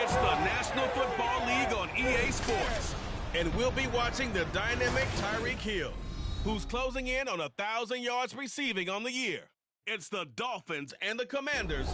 It's the National Football League on EA Sports. And we'll be watching the dynamic Tyreek Hill, who's closing in on 1,000 yards receiving on the year. It's the Dolphins and the Commanders.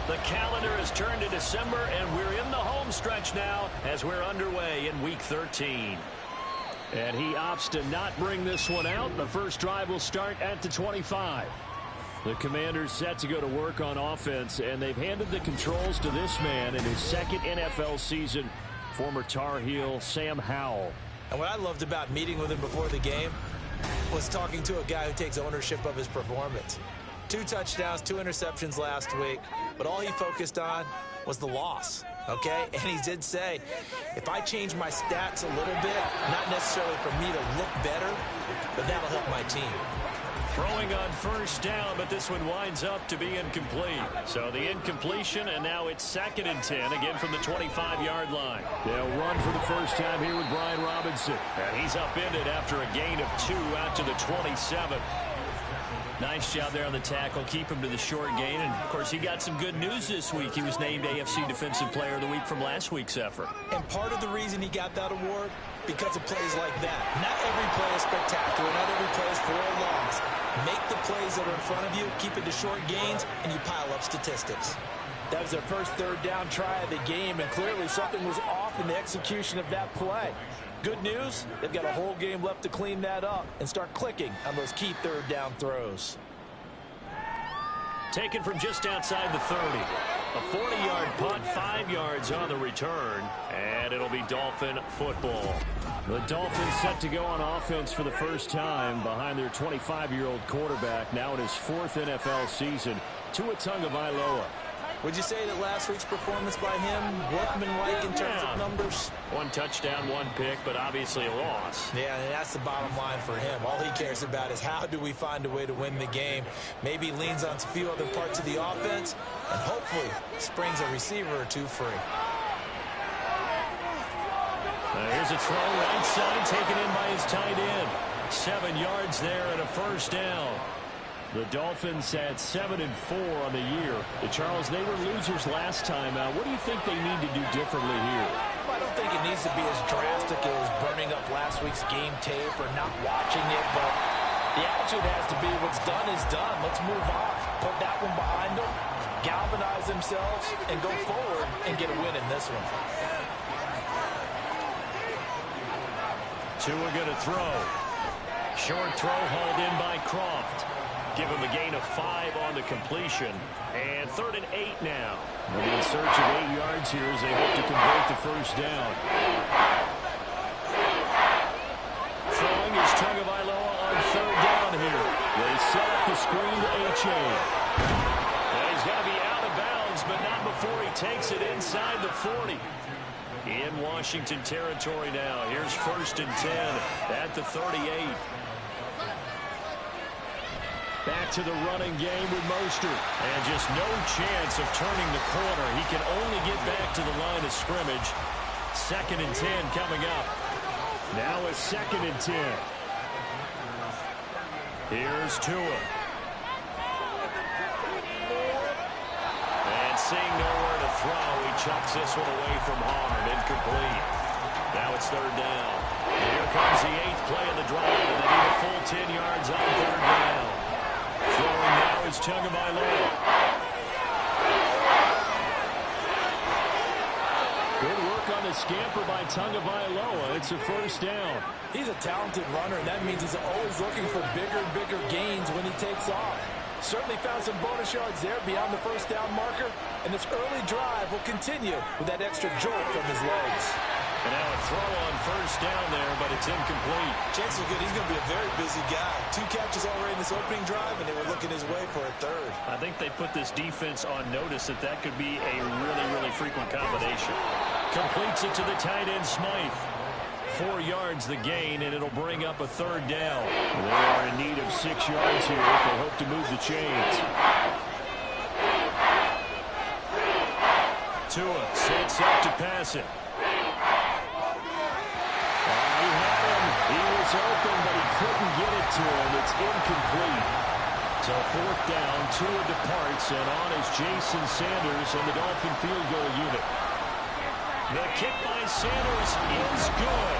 The calendar has turned to December, and we're in the home stretch now as we're underway in Week 13. And he opts to not bring this one out. The first drive will start at the 25. The Commanders set to go to work on offense, and they've handed the controls to this man in his second NFL season, former Tar Heel Sam Howell. And what I loved about meeting with him before the game was talking to a guy who takes ownership of his performance. 2 touchdowns, 2 interceptions last week, but all he focused on was the loss, okay? And he did say, if I change my stats a little bit, not necessarily for me to look better, but that'll help my team. Throwing on first down, but this one winds up to be incomplete. So the incompletion, and now it's 2nd and 10, again from the 25-yard line. They'll run for the first time here with Brian Robinson. And he's upended after a gain of 2 out to the 27. Nice job there on the tackle. Keep him to the short gain. And, of course, he got some good news this week. He was named AFC Defensive Player of the Week from last week's effort. And part of the reason he got that award, because of plays like that. Not every play is spectacular. Not every play is for a loss. Make the plays that are in front of you, keep it to short gains, and you pile up statistics. That was their first third-down try of the game, and clearly something was off in the execution of that play. Good news, they've got a whole game left to clean that up and start clicking on those key third-down throws. Taken from just outside the 30. A 40-yard punt, 5 yards on the return, and it'll be Dolphin football. The Dolphins set to go on offense for the first time behind their 25-year-old quarterback, now in his 4th NFL season, Tua Tagovailoa. Would you say that last week's performance by him, workmanlike in terms of numbers? 1 touchdown, 1 pick, but obviously a loss. Yeah, and that's the bottom line for him. All he cares about is how do we find a way to win the game. Maybe leans on a few other parts of the offense, and hopefully springs a receiver or 2 free. Here's a throw right side, taken in by his tight end. 7 yards there and a first down. The Dolphins had 7-4 on the year. Charles, they were losers last time out. What do you think they need to do differently here? I don't think it needs to be as drastic as burning up last week's game tape or not watching it, but the attitude has to be what's done is done. Let's move on. Put that one behind them, galvanize themselves, and go forward and get a win in this one. Tua going to throw. Short throw hauled in by Croft. Give him a gain of 5 on the completion. And 3rd and 8 now. They'll be in search of 8 yards here as they hope to convert the first down. Throwing is Tagovailoa on 3rd down here. They set up the screen to H.A. And he's going to be out of bounds, but not before he takes it inside the 40. In Washington territory now. Here's 1st and 10 at the 38. Back to the running game with Mostert. And just no chance of turning the corner. He can only get back to the line of scrimmage. 2nd and 10 coming up. Now a 2nd and 10. Here's Tua. And seeing nowhere to throw, he chucks this one away from hard. Incomplete. Now it's 3rd down. And here comes the 8th play of the drive. And they need a full 10 yards on 3rd down. Throwing now is Tagovailoa. Good work on the scamper by Tagovailoa. It's a first down. He's a talented runner, and that means he's always looking for bigger and bigger gains when he takes off. certainly found some bonus yards there beyond the first down marker, and this early drive will continue with that extra jolt from his legs. And now a throw on first down there, but it's incomplete. Chances are good he's going to be a very busy guy. 2 catches already in this opening drive, and they were looking his way for a third. I think they put this defense on notice that could be a really, really frequent combination. Completes it to the tight end, Smythe. 4 yards the gain, and it'll bring up a third down. They are in need of 6 yards here if they hope to move the chains. Tua sets up to pass it. He had him. He was open, but he couldn't get it to him. It's incomplete. So 4th down, Tua departs, and on is Jason Sanders and the Dolphin field goal unit. The kick by Sanders is good.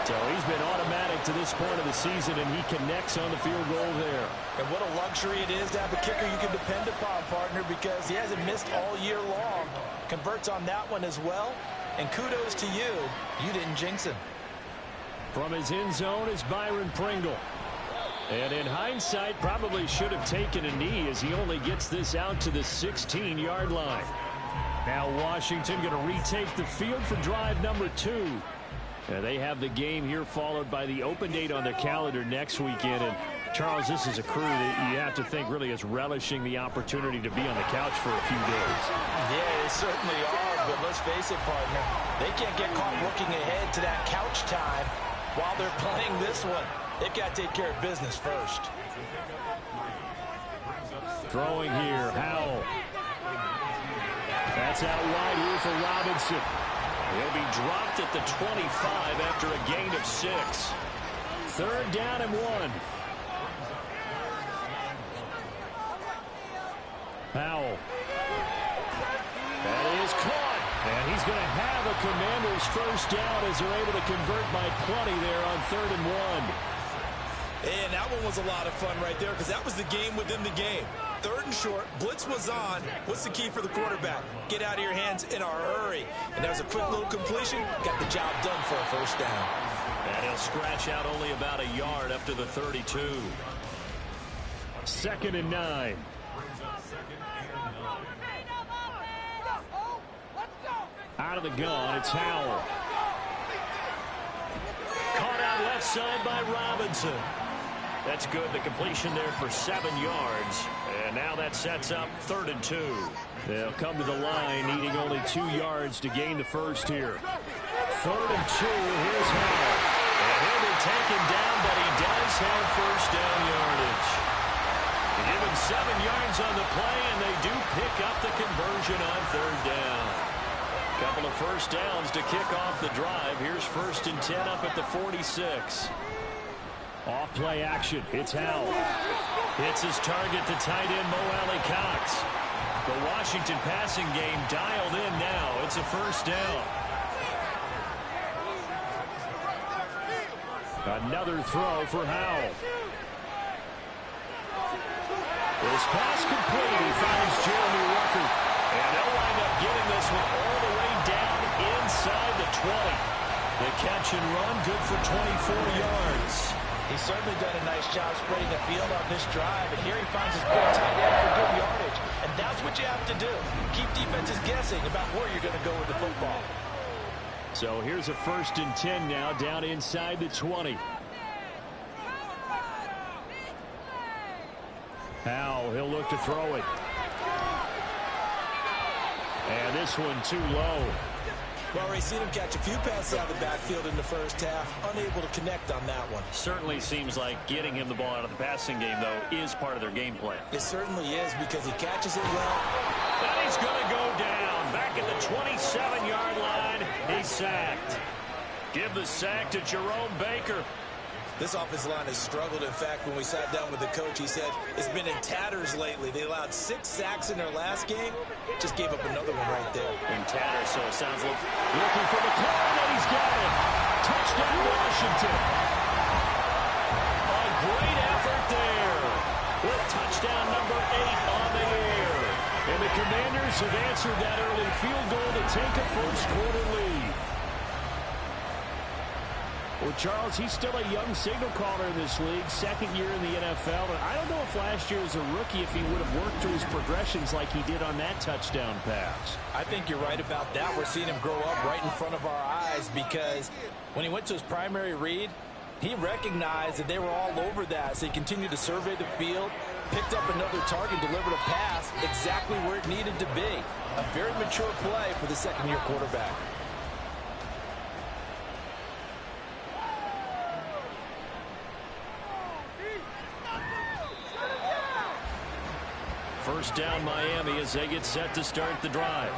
So he's been automatic to this point of the season, and he connects on the field goal there. And what a luxury it is to have a kicker you can depend upon, partner, because he hasn't missed all year long. Converts on that one as well. And kudos to you. You didn't jinx him. From his end zone is Byron Pringle. And in hindsight, probably should have taken a knee as he only gets this out to the 16-yard line. Now Washington going to retake the field for drive number 2. They have the game here followed by the open date on their calendar next weekend. And Charles, this is a crew that you have to think really is relishing the opportunity to be on the couch for a few days. Yeah, they certainly are, but let's face it, partner. They can't get caught looking ahead to that couch time while they're playing this one. They've got to take care of business first. Throwing here, Howell. That's out wide here for Robinson. He'll be dropped at the 25 after a gain of 6. 3rd down and 1. Powell. That is caught. And he's going to have a Commanders first down as they're able to convert by plenty there on 3rd and 1. And that one was a lot of fun right there because that was the game within the game. 3rd and short, blitz was on. What's the key for the quarterback? Get out of your hands in a hurry. And that was a quick little completion. Got the job done for a first down. And he'll scratch out only about a yard up to the 32. 2nd and 9. Out of the gun, it's Howell. Caught out left side by Robinson. That's good. The completion there for 7 yards. And now that sets up 3rd and 2. They'll come to the line, needing only 2 yards to gain the first here. 3rd and 2. Here's Howell. And he'll be taken down, but he does have first down yardage. They give him 7 yards on the play, and they do pick up the conversion on 3rd down. Couple of first downs to kick off the drive. Here's 1st and 10 up at the 46. Off play action. It's Howell. Hits his target, the tight end, Mo Alley-Cox. The Washington passing game dialed in now. It's a first down. Another throw for Howell. This pass complete. He finds Jeremy Ruckert. And they'll wind up getting this one all the way down inside the 20. The catch and run, good for 24 yards. He's certainly done a nice job spreading the field on this drive, and here he finds his good tight end for good yardage. And that's what you have to do. Keep defenses guessing about where you're going to go with the football. So here's a 1st and 10 now, down inside the 20. Howell, he'll look to throw it. And this one too low. Well, Ray, seen him catch a few passes out of the backfield in the first half. Unable to connect on that one. Certainly seems like getting him the ball out of the passing game, though, is part of their game plan. It certainly is because he catches it well. And he's going to go down. Back at the 27-yard line. He's sacked. Give the sack to Jerome Baker. This offensive line has struggled. In fact, when we sat down with the coach, he said it's been in tatters lately. They allowed 6 sacks in their last game. Just gave up another one right there. In tatters, so it sounds like looking for the corner, and he's got it. Touchdown, Washington. A great effort there. With touchdown number 8 on the air. And the Commanders have answered that early field goal to take a first quarter lead. Well, Charles, he's still a young signal caller in this league, second year in the NFL. And I don't know if last year as a rookie, if he would have worked through his progressions like he did on that touchdown pass. I think you're right about that. We're seeing him grow up right in front of our eyes because when he went to his primary read, he recognized that they were all over that. So he continued to survey the field, picked up another target, delivered a pass exactly where it needed to be. A very mature play for the second-year quarterback. First down Miami as they get set to start the drive.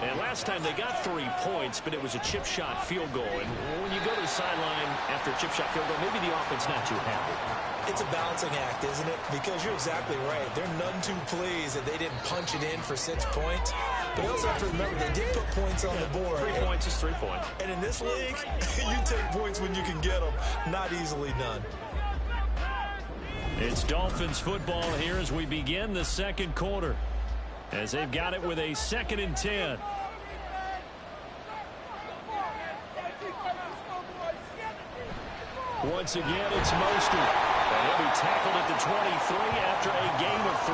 And last time they got 3 points, but it was a chip shot field goal. And when you go to the sideline after a chip shot field goal, maybe the offense not too happy. It's a balancing act, isn't it? Because you're exactly right. They're none too pleased that they didn't punch it in for 6 points. But you also have to remember they did put points on the board. 3 points is 3 points. And in this league, you take points when you can get them. Not easily done. It's Dolphins football here as we begin the second quarter. As they've got it with a 2nd and 10. Once again, it's Mostert. And he'll be tackled at the 23 after a gain of 3.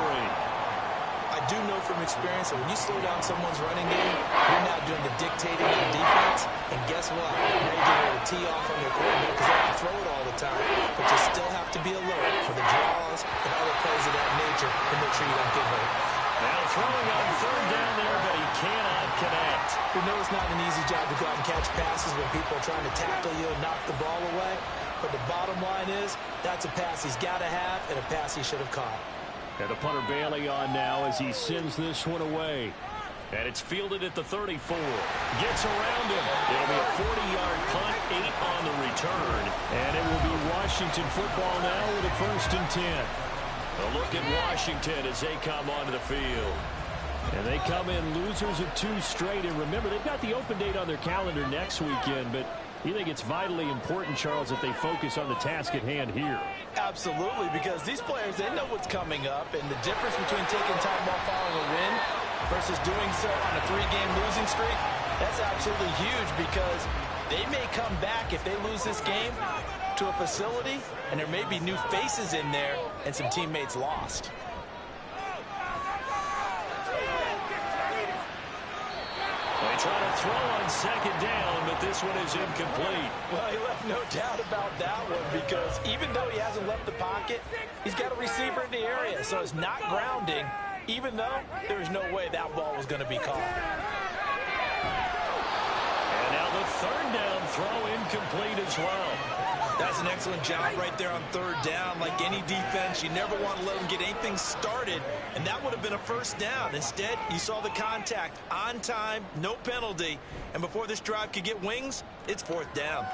I do know from experience that when you slow down someone's running game, you're now doing the dictating on defense. And guess what? Now you're getting ready to tee off on their quarterback because they can throw it all the time. But you still have to be alert for the draws and other plays of that nature to make sure you don't get hurt. Now throwing on 3rd down there, but he cannot connect. We know it's not an easy job to go out and catch passes when people are trying to tackle you and knock the ball away. But the bottom line is, that's a pass he's got to have and a pass he should have caught. And the punter Bailey on now as he sends this one away. And it's fielded at the 34. Gets around him. It'll be a 40-yard punt, 8 on the return. And it will be Washington football now with a 1st and 10. A look at Washington as they come onto the field. And they come in losers of 2 straight. And remember, they've got the open date on their calendar next weekend. But you think it's vitally important, Charles, that they focus on the task at hand here? Absolutely, because these players, they know what's coming up. And the difference between taking time off following a win versus doing so on a 3-game losing streak, that's absolutely huge because they may come back if they lose this game to a facility, and there may be new faces in there and some teammates lost. They try to throw on 2nd down, but this one is incomplete. Well, he left no doubt about that one because even though he hasn't left the pocket, he's got a receiver in the area, so it's not grounding, even though there's no way that ball was going to be caught. And now the 3rd down throw incomplete as well. That's an excellent job right there on 3rd down. Like any defense, you never want to let them get anything started, and that would have been a 1st down. Instead, you saw the contact on time, no penalty, and before this drive could get wings, it's 4th down.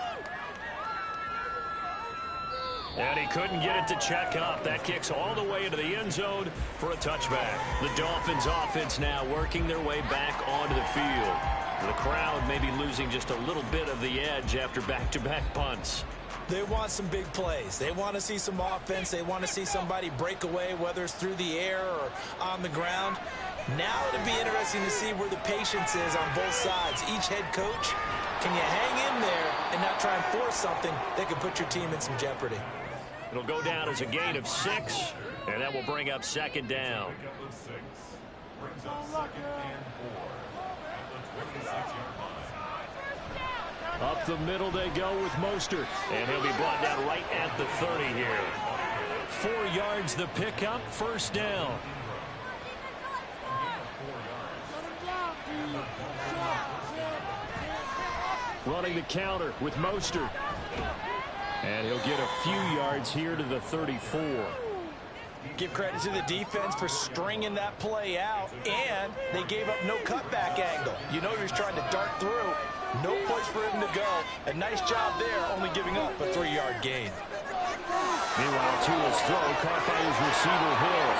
And he couldn't get it to check up. That kicks all the way into the end zone for a touchback. The Dolphins offense now working their way back onto the field. The crowd may be losing just a little bit of the edge after back-to-back punts. They want some big plays. They want to see some offense. They want to see somebody break away, whether it's through the air or on the ground. Now it'll be interesting to see where the patience is on both sides. Each head coach, can you hang in there and not try and force something that could put your team in some jeopardy? It'll go down as a gain of 6, and that will bring up 2nd down. Up the middle they go with Mostert, and he'll be brought down right at the 30 here. 4 yards the pickup, 1st down. Running the counter with Mostert. And he'll get a few yards here to the 34. Give credit to the defense for stringing that play out, and they gave up no cutback angle. You know he was trying to dart through. No place for him to go. A nice job there, only giving up a 3-yard gain. Meanwhile, Tua's throw caught by his receiver, Hill.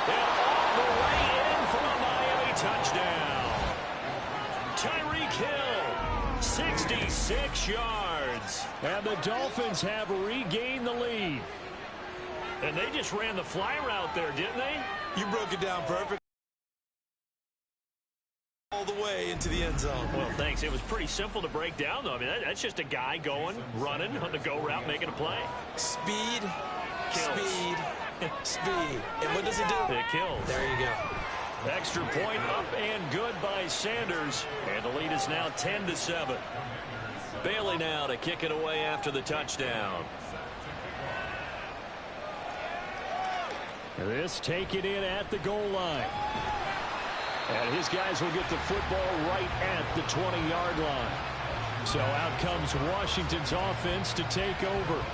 And all the way in for a Miami touchdown. Tyreek Hill, 66 yards. And the Dolphins have regained the lead. And they just ran the fly route there, didn't they? You broke it down perfect. the way into the end zone. Well, thanks. It was pretty simple to break down, though. I mean, that's just a guy going, running on the go route, making a play. Speed, Kills. speed, speed. And what does it do? It kills. There you go. Extra point up and good by Sanders. And the lead is now 10-7. Bailey now to kick it away after the touchdown. This taken in at the goal line. And his guys will get the football right at the 20-yard line. So out comes Washington's offense to take over.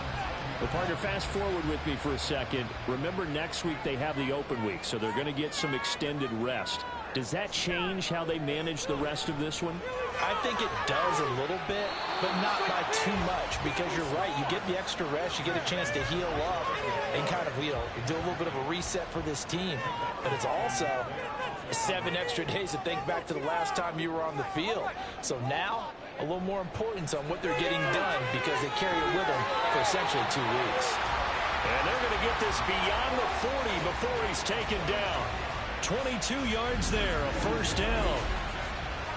Well, partner, fast forward with me for a second. Remember, next week they have the open week, so they're going to get some extended rest. Does that change how they manage the rest of this one? I think it does a little bit, but not by too much, because you're right. You get the extra rest, you get a chance to heal up and kind of, do a little bit of a reset for this team. But it's also 7 extra days to think back to the last time you were on the field. So now, a little more importance on what they're getting done, because they carry it with them for essentially 2 weeks. And they're going to get this beyond the 40 before he's taken down. 22 yards there, a first down.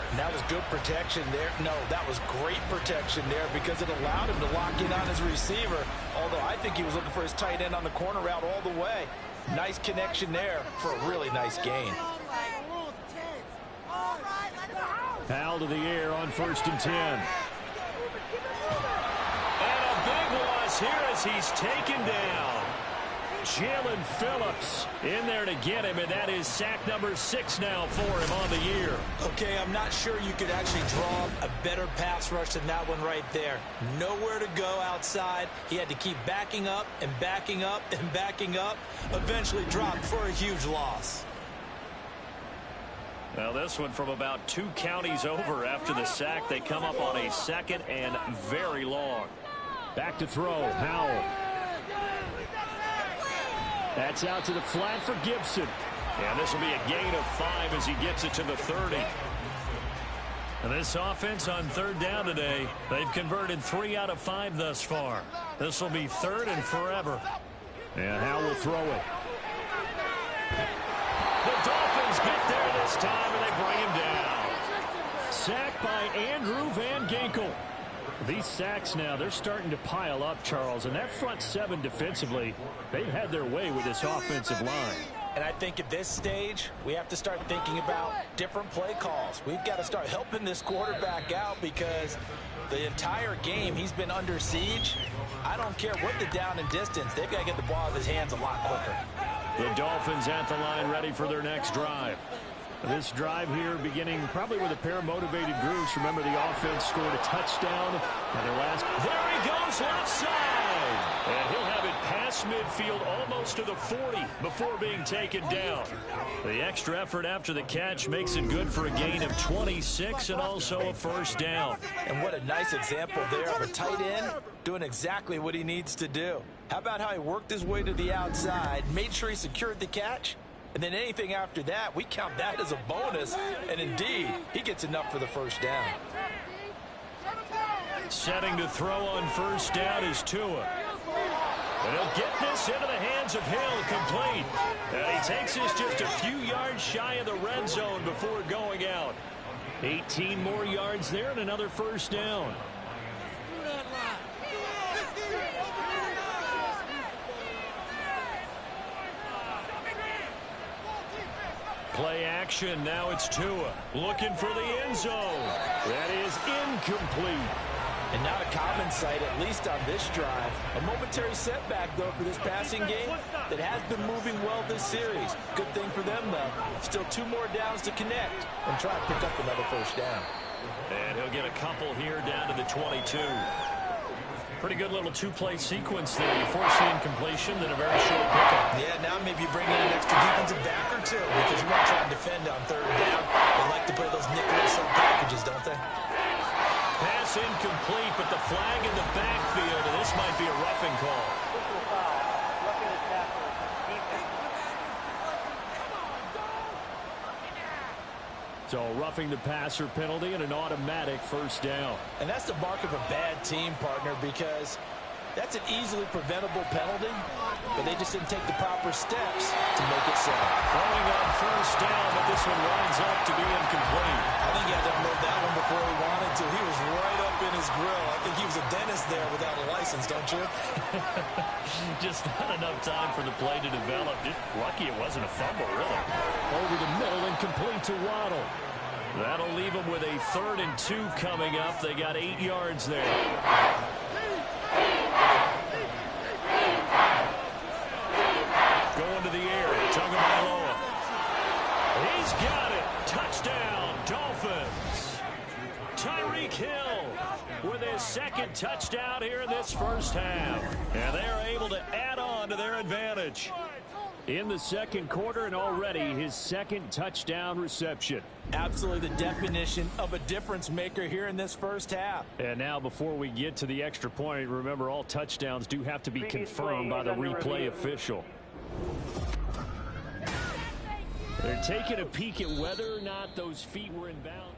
And that was good protection there. No, that was great protection there, because it allowed him to lock in on his receiver, although I think he was looking for his tight end on the corner route all the way. Nice connection there for a really nice gain. Powell to the air on 1st and 10. And a big loss here as he's taken down. Jalen Phillips in there to get him, and that is sack number 6 now for him on the year. Okay, I'm not sure you could actually draw a better pass rush than that one right there. Nowhere to go outside. He had to keep backing up and backing up and backing up. Eventually dropped for a huge loss. Well, this one from about 2 counties over after the sack. They come up on a 2nd and very long. Back to throw, Howell. That's out to the flat for Gibson. And this will be a gain of 5 as he gets it to the 30. And this offense on 3rd down today, they've converted 3 out of 5 thus far. This will be 3rd and forever. And Howell will throw it. The Dolphins get there this time, and they bring him down. Sacked by Andrew Van Ginkel. These sacks now, they're starting to pile up, Charles. And that front 7 defensively, they've had their way with this offensive line. And I think at this stage, we have to start thinking about different play calls. We've got to start helping this quarterback out, because the entire game he's been under siege. I don't care what the down and distance. They've got to get the ball out of his hands a lot quicker. The Dolphins at the line ready for their next drive. This drive here beginning probably with a pair of motivated groups. Remember, the offense scored a touchdown. And their last... There he goes, left side! And he'll have it past midfield almost to the 40 before being taken down. The extra effort after the catch makes it good for a gain of 26 and also a first down. And what a nice example there of a tight end doing exactly what he needs to do. How about how he worked his way to the outside, made sure he secured the catch? And then anything after that, we count that as a bonus. And indeed, he gets enough for the first down. Setting to throw on first down is Tua. And he'll get this into the hands of Hill, complete. And he takes this just a few yards shy of the red zone before going out. 18 more yards there and another first down. Play action, now it's Tua, looking for the end zone. That is incomplete. And not a common sight, at least on this drive. A momentary setback, though, for this passing game that has been moving well this series. Good thing for them, though. Still 2 more downs to connect and try to pick up another first down. And he'll get a couple here down to the 22. Pretty good little 2-play sequence there. You force the incompletion, then a very short pickup. Yeah, now maybe you bring in an extra defensive back or 2, because you want to try and defend on 3rd down. They like to play those nickel sub packages, don't they? Pass incomplete, but the flag in the backfield, and this might be a roughing call. So roughing the passer penalty and an automatic first down. And that's the mark of a bad team, partner, because that's an easily preventable penalty, but they just didn't take the proper steps to make it so. Throwing on first down, but this one winds up to be incomplete. I think he had to unload that one before he wanted to. He was right up in his grill. I think he was a dentist there without a license, don't you? Just not enough time for the play to develop. Just lucky it wasn't a fumble, really. Over the middle and complete to Waddle. That'll leave them with a 3rd and 2 coming up. They got 8 yards there. Going to the air. Tagovailoa. He's got it. Touchdown, Dolphins. Tyreek Hill with his 2nd touchdown here in this first half. And they're able to add on to their advantage. In the 2nd quarter, and already his 2nd touchdown reception. Absolutely the definition of a difference maker here in this first half. And now before we get to the extra point, remember all touchdowns do have to be confirmed by the replay official. They're taking a peek at whether or not those feet were in bounds.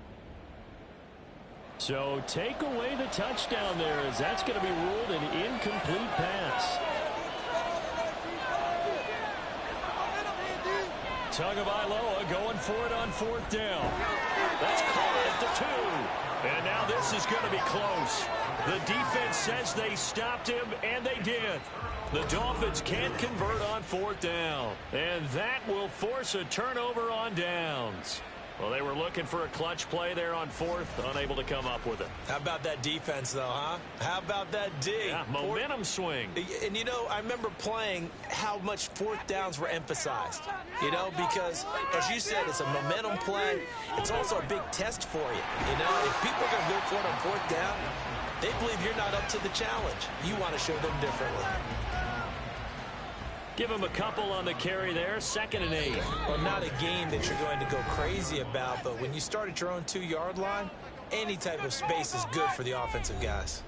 So take away the touchdown there, as that's going to be ruled an incomplete pass. Tagovailoa going for it on 4th down. That's caught at the 2. And now this is going to be close. The defense says they stopped him, and they did. The Dolphins can't convert on 4th down. And that will force a turnover on downs. Well, they were looking for a clutch play there on 4th, unable to come up with it. How about that defense, though, huh? How about that D? Yeah, momentum swing. And, you know, I remember playing how much 4th downs were emphasized, you know, because, as you said, it's a momentum play. It's also a big test for you, you know. If people are going to go for it on 4th down, they believe you're not up to the challenge. You want to show them differently. Give him a couple on the carry there, 2nd and 8. Well, not a game that you're going to go crazy about, but when you start at your own 2-yard line, any type of space is good for the offensive guys.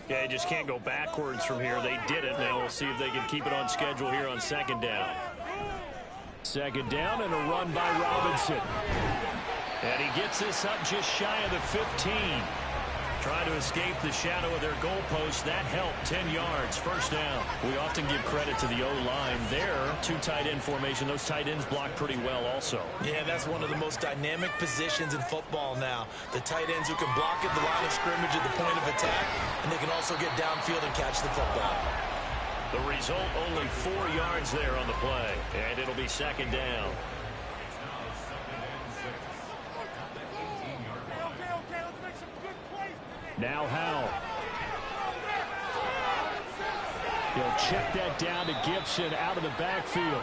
Yeah, you just can't go backwards from here. They did it. Now we'll see if they can keep it on schedule here on 2nd down. 2nd down and a run by Robinson. And he gets this up just shy of the 15. Trying to escape the shadow of their goalpost. That helped. 10 yards. First down. We often give credit to the O-line there. 2 tight end formation. Those tight ends block pretty well also. Yeah, that's one of the most dynamic positions in football now. The tight ends who can block at the line of scrimmage at the point of attack, and they can also get downfield and catch the football. The result, only 4 yards there on the play. And it'll be 2nd down. Now Howell. He'll check that down to Gibson out of the backfield.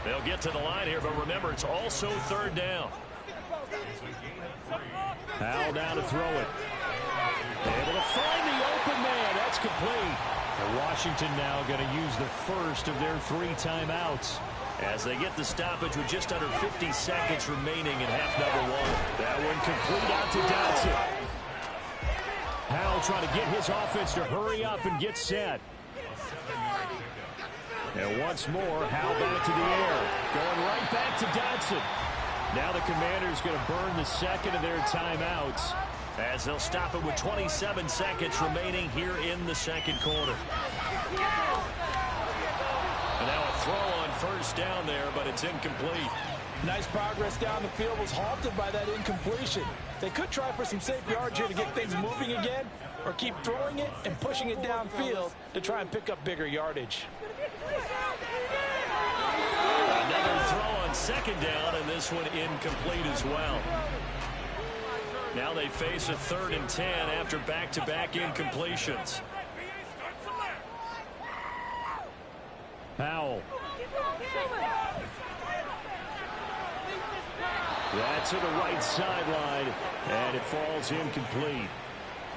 They'll get to the line here, but remember, it's also 3rd down. Howell down to throw it. Able to find the open man. That's complete. And Washington now going to use the first of their 3 timeouts as they get the stoppage with just under 50 seconds remaining in half number 1. That one complete out to Dotson. Howell trying to get his offense to hurry up and get set. And once more, Howell back to the air. Going right back to Dotson. Now the Commanders going to burn the 2nd of their timeouts as they'll stop it with 27 seconds remaining here in the 2nd quarter. And now a throw on first down there, but it's incomplete. Nice progress down the field was halted by that incompletion. They could try for some safe yards here to get things moving again, or keep throwing it and pushing it downfield to try and pick up bigger yardage. Another throw on 2nd down, and this one incomplete as well. Now they face a 3rd and 10 after back-to-back incompletions. Powell. That's to the right sideline, and it falls incomplete.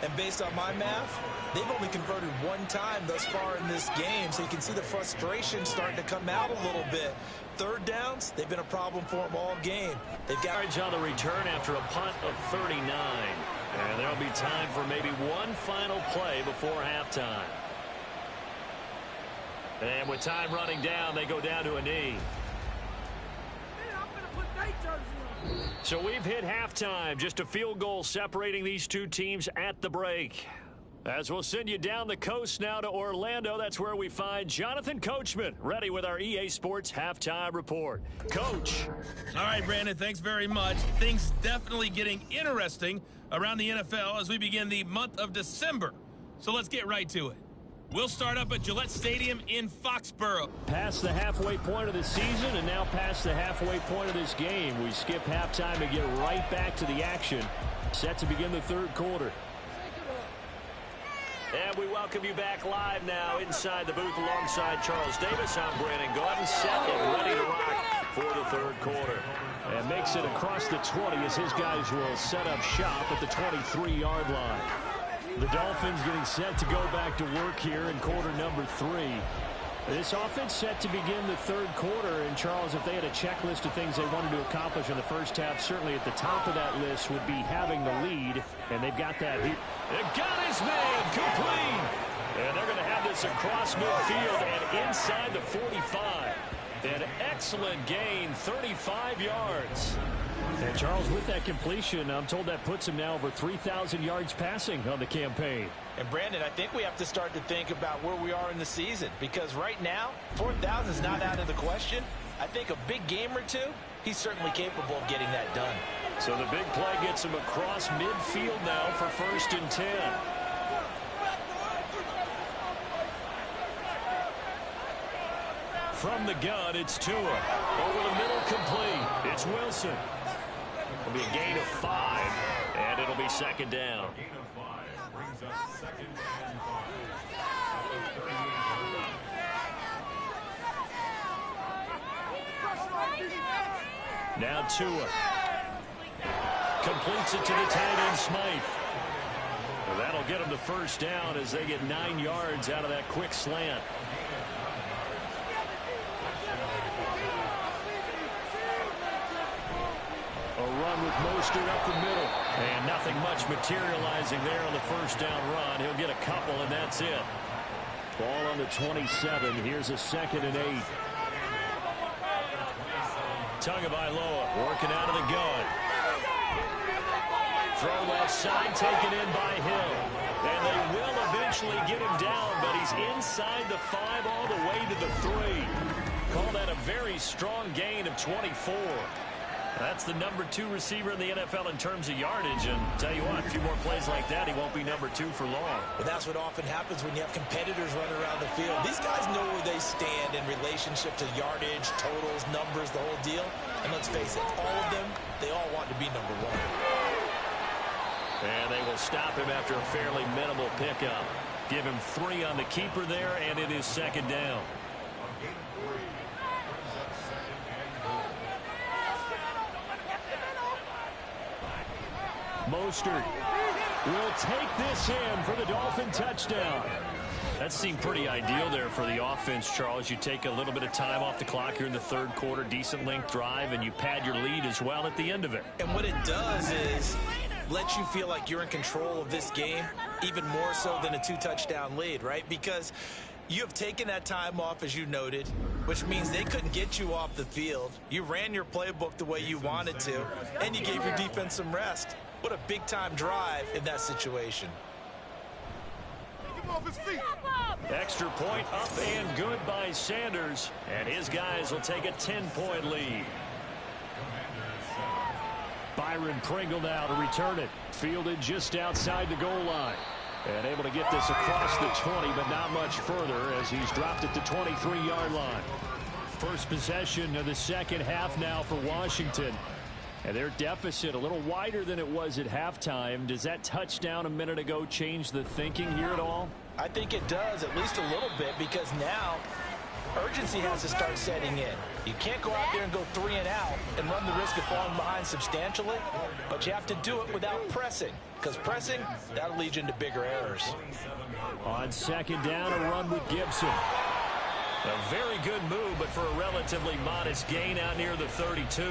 And based on my math, they've only converted 1 time thus far in this game, so you can see the frustration starting to come out a little bit. 3rd downs, they've been a problem for them all game. They've got yards on the return after a punt of 39. And there'll be time for maybe one final play before halftime. And with time running down, they go down to a knee. So we've hit halftime. Just a field goal separating these two teams at the break. As we'll send you down the coast now to Orlando, that's where we find Jonathan Coachman, ready with our EA Sports Halftime Report. Coach. All right, Brandon, thanks very much. Things definitely getting interesting around the NFL as we begin the month of December. So let's get right to it. We'll start up at Gillette Stadium in Foxborough. Past the halfway point of the season and now past the halfway point of this game. We skip halftime and get right back to the action. Set to begin the third quarter. And we welcome you back live now inside the booth alongside Charles Davis. I'm Brandon Gaudin, set and ready to rock for the third quarter. And makes it across the 20 as his guys will set up shop at the 23-yard line. The Dolphins getting set to go back to work here in quarter number 3. This offense set to begin the third quarter. And, Charles, if they had a checklist of things they wanted to accomplish in the first half, certainly at the top of that list would be having the lead. And they've got that here. It got his man complete. And they're going to have this across midfield and inside the 45. An excellent gain, 35 yards. And, Charles, with that completion, I'm told that puts him now over 3,000 yards passing on the campaign. And, Brandon, I think we have to start to think about where we are in the season, because right now, 4,000 is not out of the question. I think a big game or two, he's certainly capable of getting that done. So the big play gets him across midfield now for 1st and 10. From the gun, it's Tua. Over the middle, complete. It's Wilson. It'll be a gain of 5, and it'll be 2nd down. Now Tua completes it to the tight end Smythe. Well, that'll get him the 1st down as they get 9 yards out of that quick slant. A run with Mostert up the middle. And nothing much materializing there on the 1st down run. He'll get a couple, and that's it. Ball on the 27. Here's a 2nd and 8. Tagovailoa working out of the gun. Throw left side, taken in by Hill. And they will eventually get him down, but he's inside the 5 all the way to the 3. Call that a very strong gain of 24. That's the number 2 receiver in the NFL in terms of yardage. And tell you what, a few more plays like that, he won't be number 2 for long. But that's what often happens when you have competitors running around the field. These guys know where they stand in relationship to yardage, totals, numbers, the whole deal. And let's face it, all of them, they all want to be number 1. And they will stop him after a fairly minimal pickup. Give him 3 on the keeper there, and it is 2nd down. Mostert will take this in for the Dolphin touchdown. That seemed pretty ideal there for the offense, Charles. You take a little bit of time off the clock here in the third quarter, decent length drive, and you pad your lead as well at the end of it. And what it does is let you feel like you're in control of this game, even more so than a 2-touchdown lead, right? Because you have taken that time off, as you noted, which means they couldn't get you off the field. You ran your playbook the way you wanted to, and you gave your defense some rest. What a big-time drive in that situation. Extra point up and good by Sanders, and his guys will take a 10-point lead. Byron Pringle now to return it. Fielded just outside the goal line. And able to get this across the 20, but not much further as he's dropped at the 23-yard line. First possession of the second half now for Washington. And their deficit a little wider than it was at halftime. Does that touchdown a minute ago change the thinking here at all? I think it does, at least a little bit, because now urgency has to start setting in. You can't go out there and go 3 and out and run the risk of falling behind substantially, but you have to do it without pressing, because pressing, that'll lead you into bigger errors. On 2nd down, a run with Gibson. A very good move, but for a relatively modest gain out near the 32.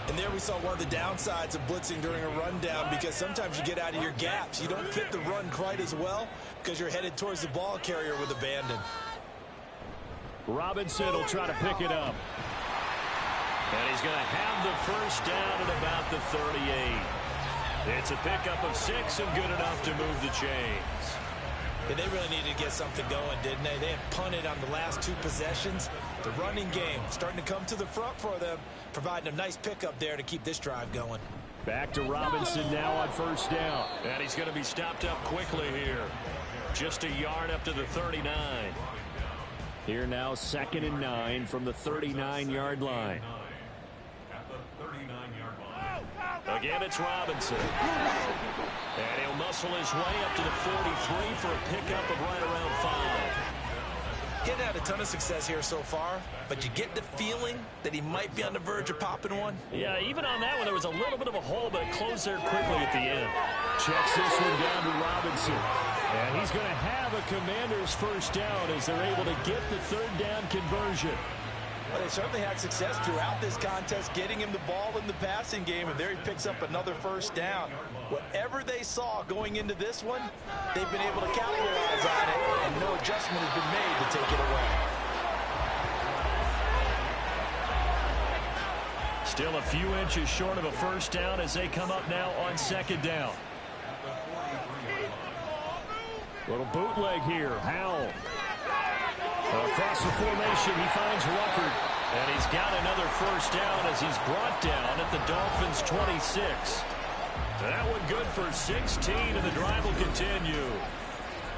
And there we saw one of the downsides of blitzing during a rundown, because sometimes you get out of your gaps. You don't fit the run quite as well because you're headed towards the ball carrier with abandon. Robinson will try to pick it up. And he's going to have the first down at about the 38. It's a pickup of 6 and good enough to move the chains. Yeah, they really needed to get something going, didn't they? They had punted on the last 2 possessions. The running game starting to come to the front for them, providing a nice pickup there to keep this drive going. Back to Robinson now on first down. And he's going to be stopped up quickly here. Just a yard up to the 39. Here now, 2nd and 9 from the 39-yard line. Again, it's Robinson. And he'll muscle his way up to the 43 for a pickup of right around 5. He hadn't had a ton of success here so far, but you get the feeling that he might be on the verge of popping one. Yeah, even on that one, there was a little bit of a hole, but it closed there quickly at the end. Checks this one down to Robinson. And he's going to have a Commanders first down as they're able to get the 3rd down conversion. Well, they certainly had success throughout this contest, getting him the ball in the passing game, and there he picks up another first down. Whatever they saw going into this one, they've been able to capitalize on it, and no adjustment has been made to take it away. Still a few inches short of a first down as they come up now on 2nd down. Little bootleg here. Howell. Across the formation, he finds Ruckert. And he's got another first down as he's brought down at the Dolphins' 26. That one good for 16, and the drive will continue.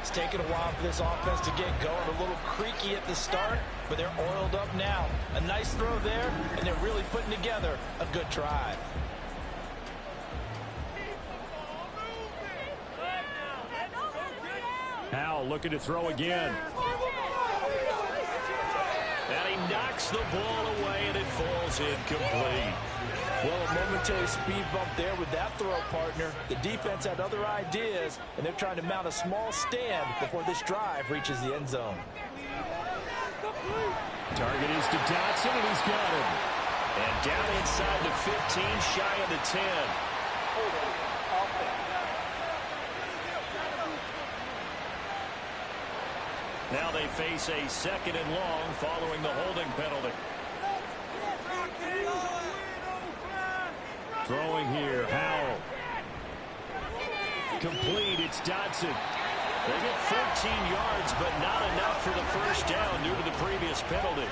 It's taken a while for this offense to get going. A little creaky at the start, but they're oiled up now. A nice throw there, and they're really putting together a good drive. Howell looking to throw again. And he knocks the ball away, and it falls incomplete. Well, a momentary speed bump there with that throw, partner. The defense had other ideas, and they're trying to mount a small stand before this drive reaches the end zone. Target is to Dotson, and he's got him. And down inside the 15, shy of the 10. Now they face a 2nd and long following the holding penalty. Throwing here, Howell. Complete, it's Dotson. They get 14 yards, but not enough for the first down due to the previous penalty.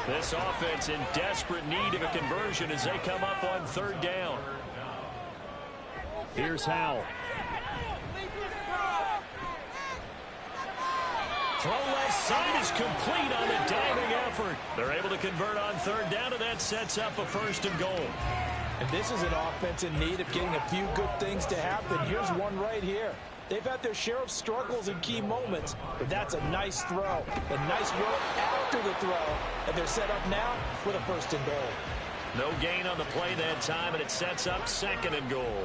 This offense in desperate need of a conversion as they come up on 3rd down. Here's Howell. Throw left side is complete on the diving effort. They're able to convert on 3rd down, and that sets up a 1st and goal. And this is an offense in need of getting a few good things to happen. Here's one right here. They've had their share of struggles in key moments, but that's a nice throw. A nice work after the throw, and they're set up now with a 1st and goal. No gain on the play that time, and it sets up 2nd and goal.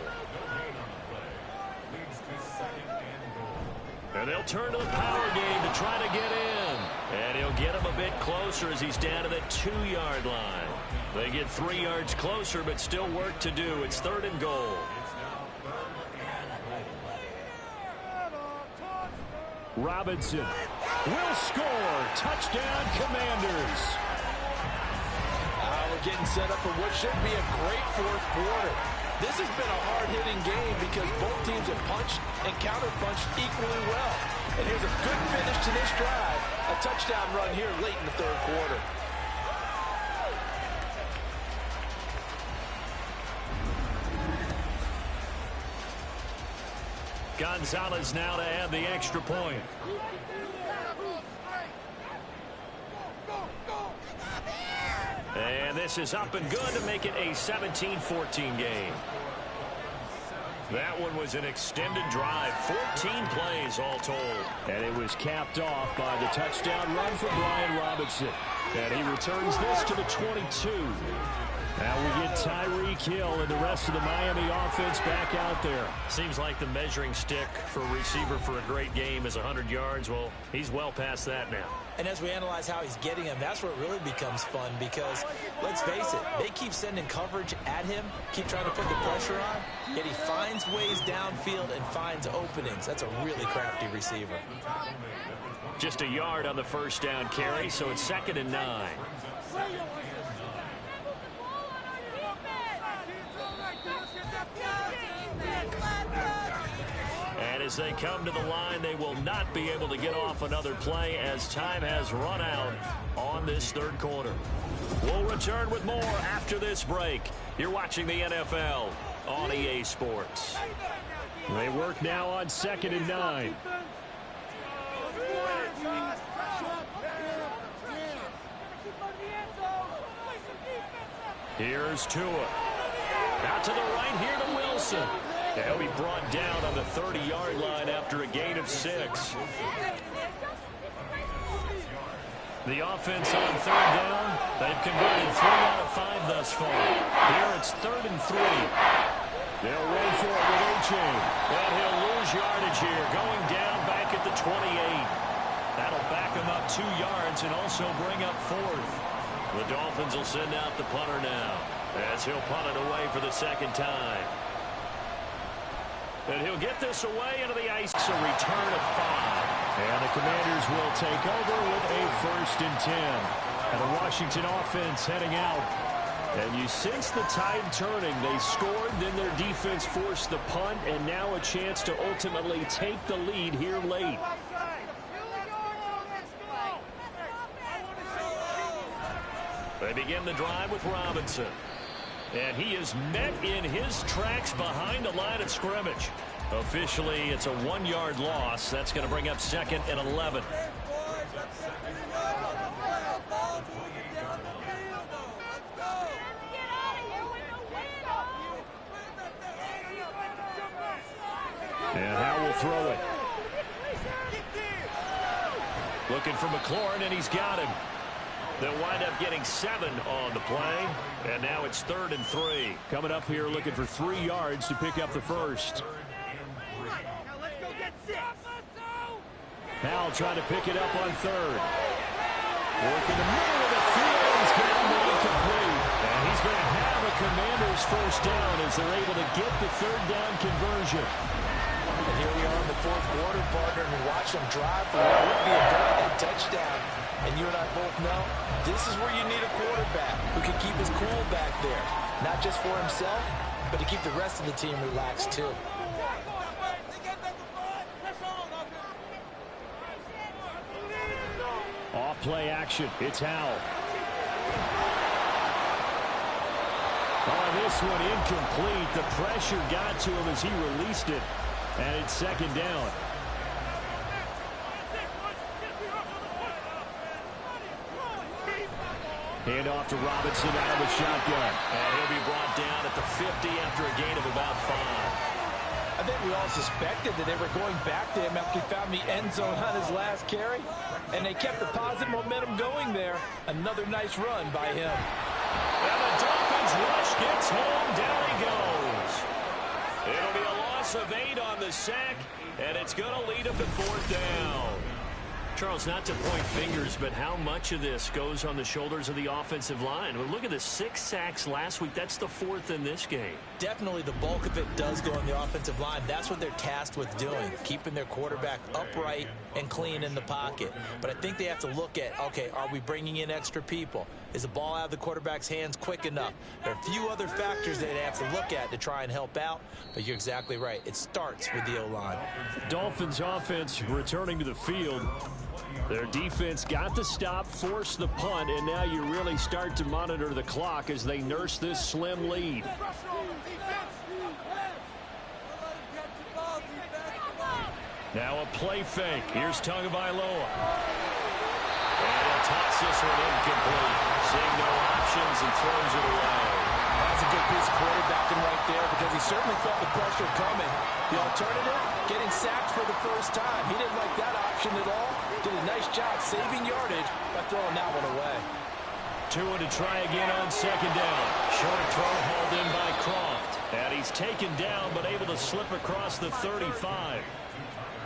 And they'll turn to the power game to try to get in. And he'll get him a bit closer as he's down to the 2-yard line. They get 3 yards closer, but still work to do. It's 3rd and goal. Robinson will score. Touchdown, Commanders. We're getting set up for what should be a great 4th quarter. This has been a hard-hitting game because both teams have punched and counterpunched equally well. And here's a good finish to this drive. A touchdown run here late in the 3rd quarter. Gonzalez now to add the extra point. And this is up and good to make it a 17-14 game. That one was an extended drive, 14 plays all told. And it was capped off by the touchdown run from Brian Robinson. And he returns this to the 22. Now we get Tyreek Hill and the rest of the Miami offense back out there. Seems like the measuring stick for a receiver for a great game is 100 yards. Well, he's well past that now. And as we analyze how he's getting him, that's where it really becomes fun because, let's face it, they keep sending coverage at him, keep trying to put the pressure on, yet he finds ways downfield and finds openings. That's a really crafty receiver. Just a yard on the first down carry, so it's 2nd and 9. as they come to the line. They will not be able to get off another play as time has run out on this third quarter. We'll return with more after this break. You're watching the NFL on EA Sports. They work now on 2nd and 9. Here's Tua. Out to the right here to Wilson. He'll be brought down on the 30-yard line after a gain of 6. The offense on 3rd down. They've converted 3 out of 5 thus far. Here it's 3rd and 3. They'll run for it with A-Chain. And he'll lose yardage here, going down back at the 28. That'll back him up 2 yards and also bring up 4th. The Dolphins will send out the punter now as he'll punt it away for the 2nd time. And he'll get this away into the ice. A return of 5. And the Commanders will take over with a 1st and 10. And the Washington offense heading out. And you sense the tide turning. They scored, then their defense forced the punt, and now a chance to ultimately take the lead here late. They begin the drive with Robinson. And he is met in his tracks behind the line of scrimmage. Officially, it's a 1-yard loss. That's going to bring up 2nd and 11. And Howe will throw it. Looking for McLaurin, and he's got him. They'll wind up getting 7 on the play. And now it's 3rd and 3. Coming up here looking for 3 yards to pick up the 1st. Howell trying to pick it up on 3rd. Work in the middle of the field. He's got him incomplete. And he's going to have a Commanders 1st down as they're able to get the 3rd down conversion. And here we are in the 4th quarter, partner, and watch them drive for what would be a go-ahead touchdown. And you and I both know this is where you need a quarterback who can keep his cool back there. Not just for himself, but to keep the rest of the team relaxed too. Off play action. It's Howell. Oh, this one incomplete. The pressure got to him as he released it. And it's 2nd down. Hand off to Robinson out of the shotgun. And he'll be brought down at the 50 after a gain of about 5. I think we all suspected that they were going back to him after he found the end zone on his last carry. And they kept the positive momentum going there. Another nice run by him. And the Dolphins rush gets home. Down he goes. It'll be a loss of 8 on the sack. And it's going to lead them to 4th down. Charles, not to point fingers, but how much of this goes on the shoulders of the offensive line? Well, look at the 6 sacks last week. That's the 4th in this game. Definitely the bulk of it does go on the offensive line. That's what they're tasked with doing, keeping their quarterback upright and clean in the pocket. But I think they have to look at, okay, are we bringing in extra people? Is the ball out of the quarterback's hands quick enough? There are a few other factors that they have to look at to try and help out, but you're exactly right. It starts with the O-line. Dolphins offense returning to the field. Their defense got the stop, forced the punt, and now you really start to monitor the clock as they nurse this slim lead. Now a play fake. Here's Tagovailoa. And he'll toss this one incomplete. Seeing no options and throws it away. That's a good piece of quarterbacking right there because he certainly felt the pressure coming. The alternative, getting sacked for the 1st time. He didn't like that option at all. Did a nice job saving yardage by throwing that one away. Tua to try again on 2nd down. Short throw hauled in by Croft. And he's taken down but able to slip across the 35.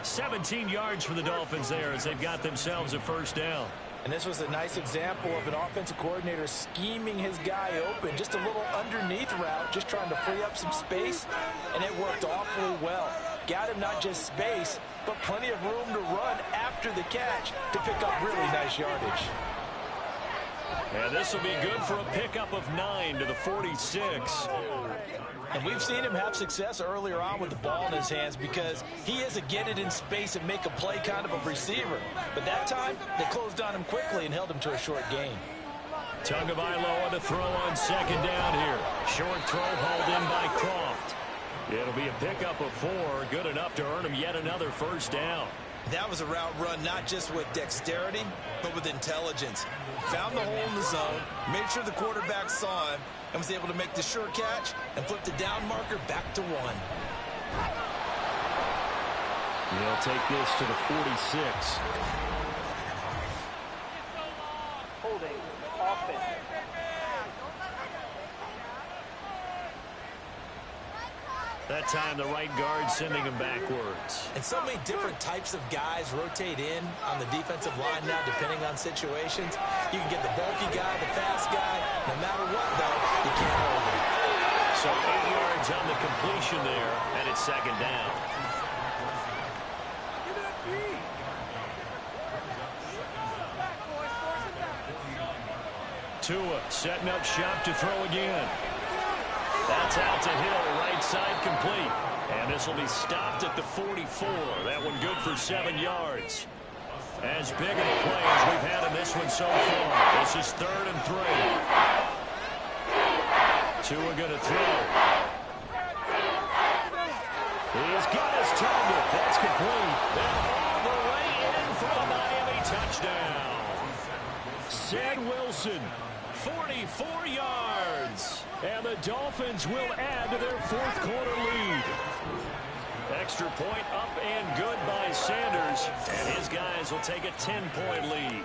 17 yards for the Dolphins there as they've got themselves a 1st down. And this was a nice example of an offensive coordinator scheming his guy open. Just a little underneath route, just trying to free up some space, and it worked awfully well. Got him not just space, but plenty of room to run after the catch to pick up really nice yardage. And this will be good for a pickup of 9 to the 46. And we've seen him have success earlier on with the ball in his hands because he is a get it in space and make a play kind of a receiver. But that time, they closed on him quickly and held him to a short gain. Tagovailoa on the throw on second down here. Short throw hauled in by Croft. It'll be a pickup of 4, good enough to earn him yet another first down. That was a route run not just with dexterity, but with intelligence. Found the hole in the zone, made sure the quarterback saw him, and was able to make the sure catch and flip the down marker back to 1. They'll take this to the 46. Holding offense. That time the right guard sending him backwards. And so many different types of guys rotate in on the defensive line now, depending on situations. You can get the bulky guy, the fast guy. No matter what, though, you can't hold him. So 8 yards on the completion there, and it's second down. Tua setting up shop to throw again. That's out to Hill, right side complete. And this will be stopped at the 44. That one good for 7 yards. As big of a play as we've had in this one so far. This is 3rd and 3. Tua going to throw. He's got his target. That's complete. And all the way in for the Miami touchdown. Zed Wilson, 44 yards. And the Dolphins will add to their 4th quarter lead. Extra point up and good by Sanders. And his guys will take a 10-point lead.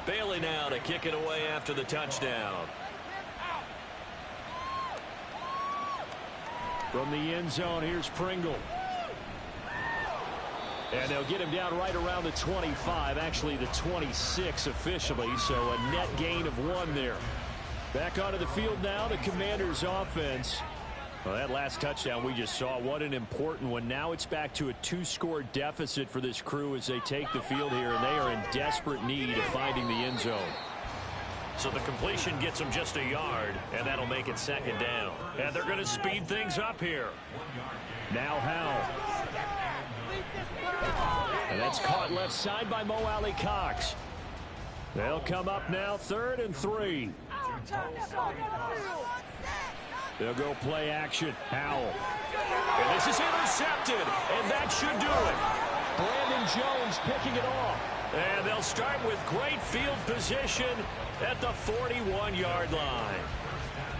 Bailey now to kick it away after the touchdown. From the end zone, here's Pringle. And they'll get him down right around the 25, actually the 26 officially, so a net gain of 1 there. Back onto the field now, the Commanders' offense. Well, that last touchdown we just saw, what an important one. Now it's back to a 2-score deficit for this crew as they take the field here, and they are in desperate need of finding the end zone. So the completion gets them just a yard, and that'll make it second down. And they're going to speed things up here. Now Howell. And that's caught left side by Mo Alley-Cox. They'll come up now 3rd and 3. They'll go play action. Howell. And this is intercepted. And that should do it. Brandon Jones picking it off. And they'll start with great field position at the 41-yard line.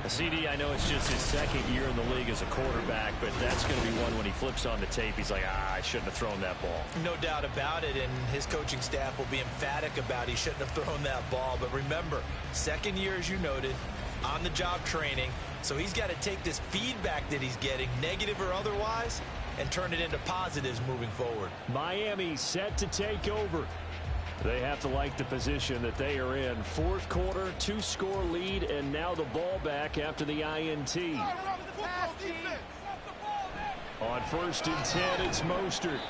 CD, I know it's just his 2nd year in the league as a quarterback, but that's going to be one when he flips on the tape. He's like, I shouldn't have thrown that ball. No doubt about it, and his coaching staff will be emphatic about he shouldn't have thrown that ball. But remember, 2nd year, as you noted, on-the-job training, so he's got to take this feedback that he's getting, negative or otherwise, and turn it into positives moving forward. Miami set to take over. They have to like the position that they are in. 4th quarter, 2-score lead, and now the ball back after the INT. On 1st and 10, it's Mostert.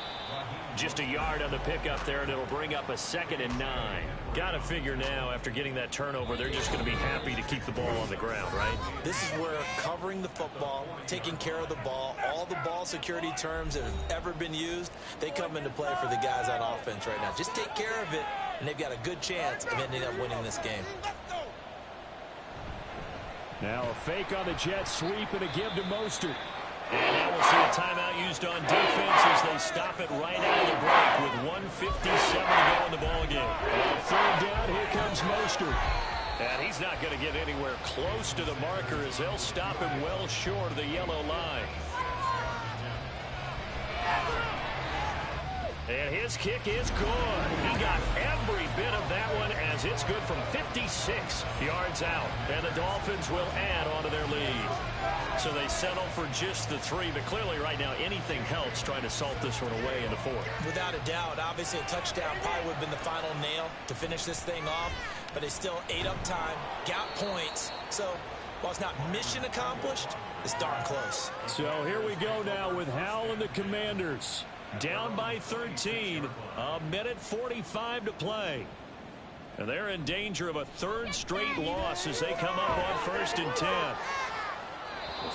Just a yard on the pickup there, and it'll bring up a 2nd and 9. Got to figure now, after getting that turnover, they're just going to be happy to keep the ball on the ground, right? This is where covering the football, taking care of the ball, all the ball security terms that have ever been used, they come into play for the guys on offense right now. Just take care of it, and they've got a good chance of ending up winning this game. Now a fake on the jet sweep and a give to Mostert. And now we'll see a timeout used on defense as they stop it right out of the break with 1:57 to go in the ballgame. On 3rd down, here comes Mostert. And he's not going to get anywhere close to the marker as they'll stop him well short of the yellow line. And his kick is good. He got every bit of that one as it's good from 56 yards out. And the Dolphins will add on to their lead. So they settle for just the 3, but clearly right now anything helps trying to salt this one away in the 4th. Without a doubt, obviously a touchdown probably would have been the final nail to finish this thing off, but they still ate up time, got points. So while it's not mission accomplished, it's darn close. So here we go now with Howell and the Commanders. Down by 13, 1:45 to play. And they're in danger of a third straight loss as they come up on 1st and 10.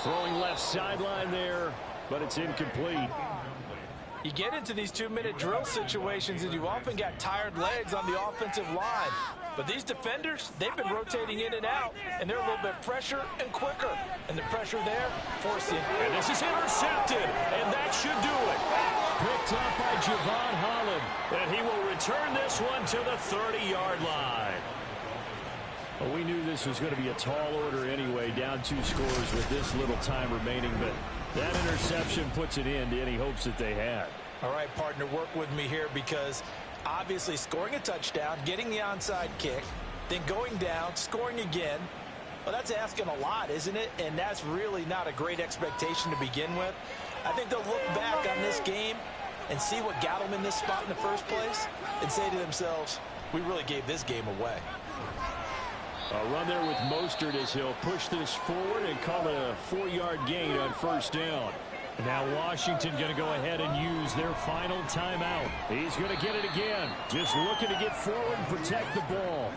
Throwing left sideline there, but it's incomplete. You get into these 2-minute drill situations and you often got tired legs on the offensive line. But these defenders, they've been rotating in and out, and they're a little bit fresher and quicker. And the pressure there, forcing. And this is intercepted, and that should do it. Picked up by Javon Holland, and he will return this one to the 30-yard line. Well, we knew this was going to be a tall order anyway, down 2 scores with this little time remaining, but that interception puts an end to any hopes that they had. All right, partner, work with me here because obviously scoring a touchdown, getting the onside kick, then going down, scoring again, well, that's asking a lot, isn't it? And that's really not a great expectation to begin with. I think they'll look back on this game and see what got them in this spot in the first place and say to themselves, we really gave this game away. A run there with Mostert as he'll push this forward and call it a 4-yard gain on 1st down. Now Washington going to go ahead and use their final timeout. He's going to get it again. Just looking to get forward and protect the ball.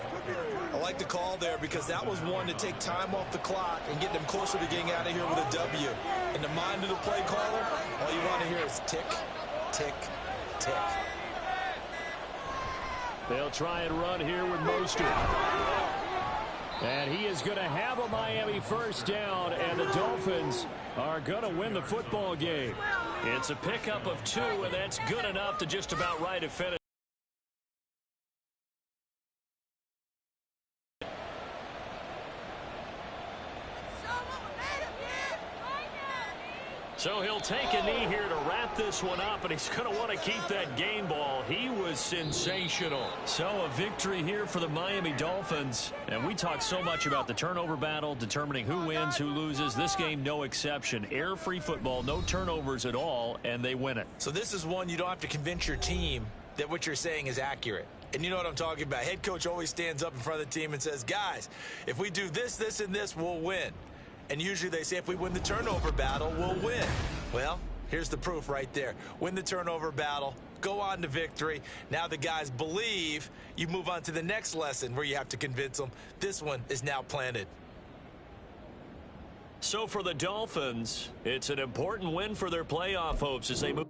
I like the call there because that was one to take time off the clock and get them closer to getting out of here with a W. In the mind of the play caller, all you want to hear is tick, tick, tick. They'll try and run here with Mostert. And he is going to have a Miami 1st down, and the Dolphins are going to win the football game. It's a pickup of 2, and that's good enough to just about right a finish. So he'll take a knee here to wrap this one up, and he's going to want to keep that game ball. He was sensational. So a victory here for the Miami Dolphins. And we talk so much about the turnover battle, determining who wins, who loses. This game, no exception. Air-free football, no turnovers at all, and they win it. So this is one you don't have to convince your team that what you're saying is accurate. And you know what I'm talking about. Head coach always stands up in front of the team and says, guys, if we do this, this, and this, we'll win. And usually they say if we win the turnover battle, we'll win. Well, here's the proof right there. Win the turnover battle, go on to victory. Now the guys believe. You move on to the next lesson where you have to convince them. This one is now planted. So for the Dolphins, it's an important win for their playoff hopes as they move.